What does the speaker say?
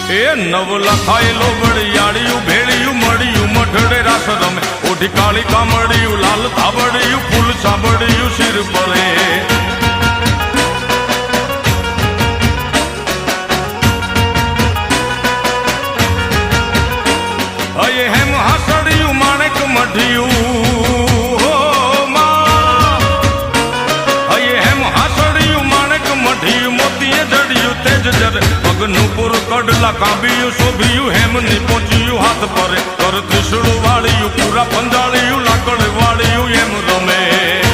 એ નવ લખાયેલો વળિયાળિયું ભેળિયું મળ્યું મઢડે રાસ રમે ઓઢી કાળી કામડિયું લાલ ધાબડિયું ફૂલ સાંભળિયું શિર પરે અયે હેમ હાસડિયું માણેક મઢિયું અયે હેમ હાસડિયું માણેક મઢિયું મોતીએ જડિયું તેજ જરે પગનું પુર કડલા કાંબિયું શોભિયું હેમની પહોંચ્યું હાથ પરે કર ત્રિશુળ વાળિયું પૂરા પંજાળિયું લાકડ વાળિયું એમ રમે